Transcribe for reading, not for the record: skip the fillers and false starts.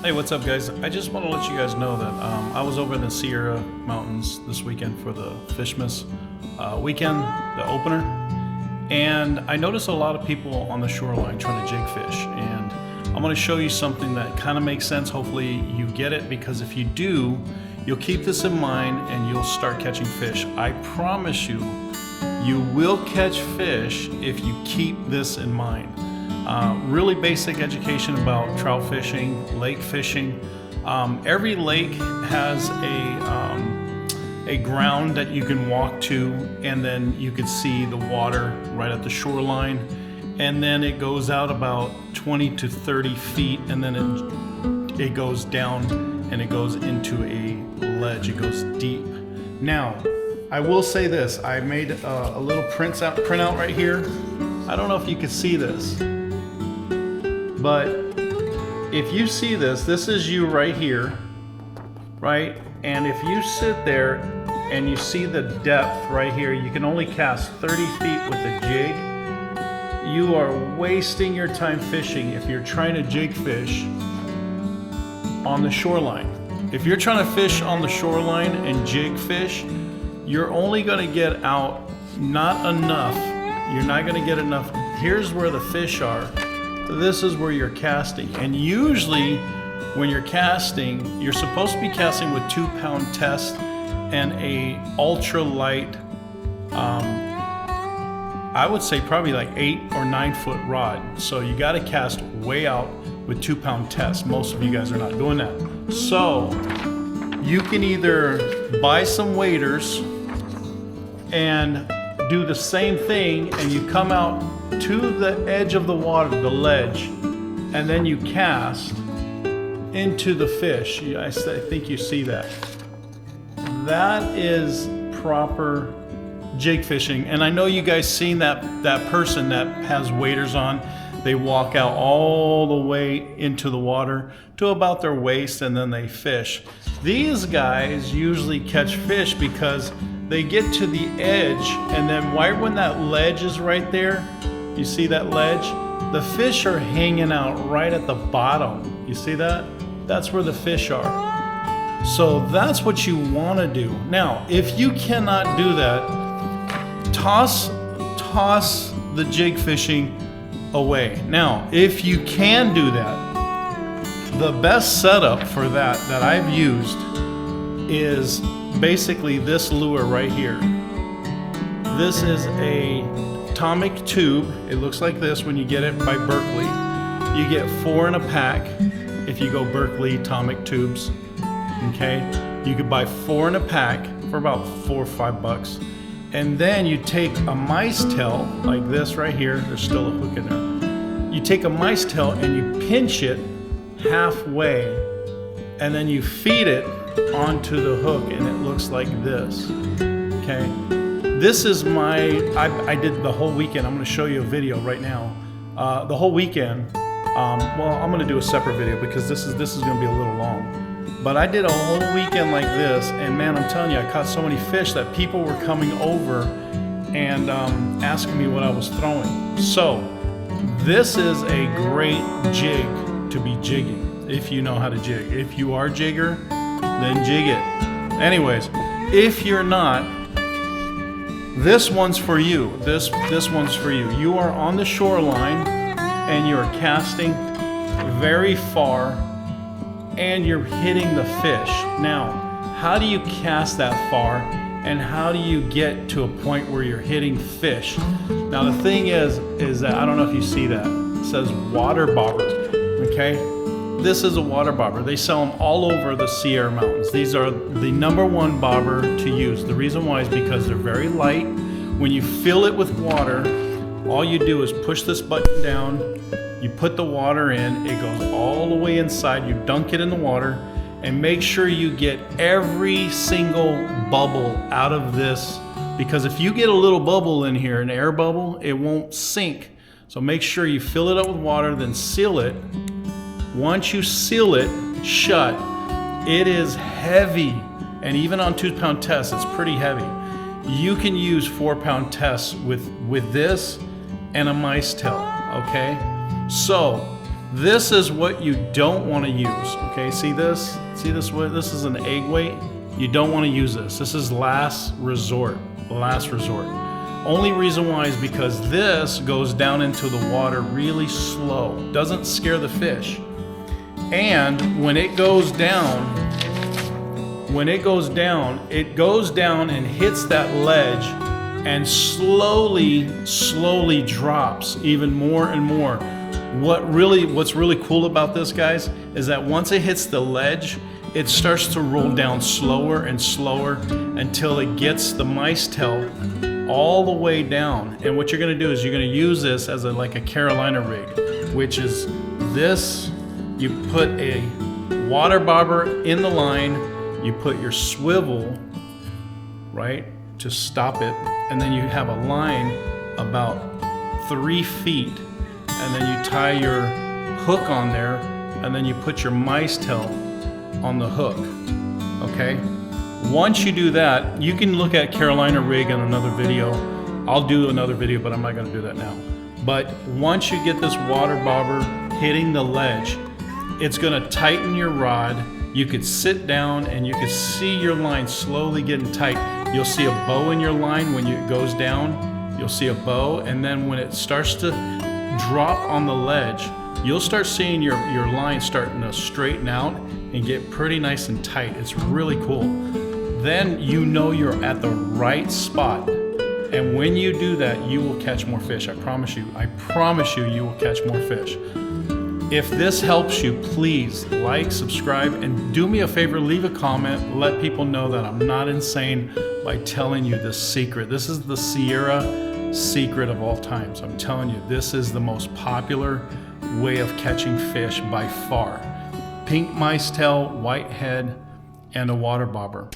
Hey, what's up, guys? I just want to let you guys know that I was over in the Sierra Mountains this weekend for the Fishmas weekend, the opener, and I noticed a lot of people on the shoreline trying to jig fish, and I'm going to show you something that kind of makes sense. Hopefully you get it, because if you do, you'll keep this in mind and you'll start catching fish. I promise you, you will catch fish if you keep this in mind. Really basic education about trout fishing, lake fishing. Every lake has a ground that you can walk to, and then you can see the water right at the shoreline, and then it goes out about 20 to 30 feet, and then it goes down and it goes into a ledge. It goes deep. Now, I will say this. I made a little printout right here. I don't know if you can see this, but if you see this, this is you right here, right? And if you sit there and you see the depth right here, you can only cast 30 feet with a jig. You are wasting your time fishing if you're trying to jig fish on the shoreline. If you're trying to fish on the shoreline and jig fish, you're only going to get out not enough. You're not going to get enough. Here's where the fish are. This is where you're casting. And usually when you're casting, you're supposed to be casting with 2-pound test and a ultra light, I would say probably like 8 or 9 foot rod. So you got to cast way out with 2-pound test. Most of you guys are not doing that. So you can either buy some waders and do the same thing, and you come out to the edge of the water, the ledge, and then you cast into the fish. I think you see that. That is proper jig fishing. And I know you guys seen that person that has waders on. They walk out all the way into the water to about their waist, and then they fish. These guys usually catch fish because they get to the edge, and then right when that ledge is right there, you see that ledge? The fish are hanging out right at the bottom. You see that? That's where the fish are. So that's what you want to do. Now, if you cannot do that, toss the jig fishing away. Now, if you can do that, the best setup for that I've used is basically this lure right here. This is a atomic tube. It looks like this when you get it by Berkeley. You get 4 in a pack if you go Berkeley atomic tubes. Okay, you could buy 4 in a pack for about $4 or $5. And then you take a mice tail like this right here. There's still a hook in there. You take a mice tail and you pinch it halfway, and then you feed it onto the hook, and it looks like this. Okay, this is I did the whole weekend. I'm going to show you a video right now. The whole weekend. Well, I'm going to do a separate video because this is going to be a little long. But I did a whole weekend like this, and man, I'm telling you, I caught so many fish that people were coming over and asking me what I was throwing. So this is a great jig to be jigging if you know how to jig. If you are a jigger, then jig it. Anyways, if you're not, this one's for you. This one's for you. You are on the shoreline and you're casting very far and you're hitting the fish. Now, how do you cast that far, and how do you get to a point where you're hitting fish? Now, the thing is that I don't know if you see that. It says water bobber, okay? This is a water bobber. They sell them all over the Sierra Mountains. These are the #1 bobber to use. The reason why is because they're very light. When you fill it with water, all you do is push this button down, you put the water in, it goes all the way inside, you dunk it in the water, and make sure you get every single bubble out of this, because if you get a little bubble in here, an air bubble, it won't sink. So make sure you fill it up with water, then seal it. Once you seal it shut, it is heavy, and even on 2-pound tests, it's pretty heavy. You can use 4-pound tests with this and a mice tail, okay? So This is what you don't want to use, okay? See this? See this? This is an egg weight. You don't want to use this. This is last resort, last resort. Only reason why is because this goes down into the water really slow. Doesn't scare the fish. And when it goes down, it goes down and hits that ledge and slowly drops even more and more. What's really cool about this, guys, is that once it hits the ledge, it starts to roll down slower and slower until it gets the mice tail all the way down. And what you're gonna do is you're gonna use this as like a Carolina rig, which is this. You put a water bobber in the line, you put your swivel, right, to stop it, and then you have a line about 3 feet, and then you tie your hook on there, and then you put your mice tail on the hook, okay? Once you do that, you can look at Carolina rig in another video. I'll do another video, but I'm not gonna do that now. But once you get this water bobber hitting the ledge, it's gonna tighten your rod. You could sit down and you could see your line slowly getting tight. You'll see a bow in your line when it goes down. You'll see a bow, and then when it starts to drop on the ledge, you'll start seeing your line starting to straighten out and get pretty nice and tight. It's really cool. Then you know you're at the right spot. And when you do that, you will catch more fish. I promise you, you will catch more fish. If this helps you, please like, subscribe, and do me a favor, leave a comment. Let people know that I'm not insane by telling you this secret. This is the Sierra secret of all times. I'm telling you, this is the most popular way of catching fish by far. Pink mice tail, white head, and a water bobber.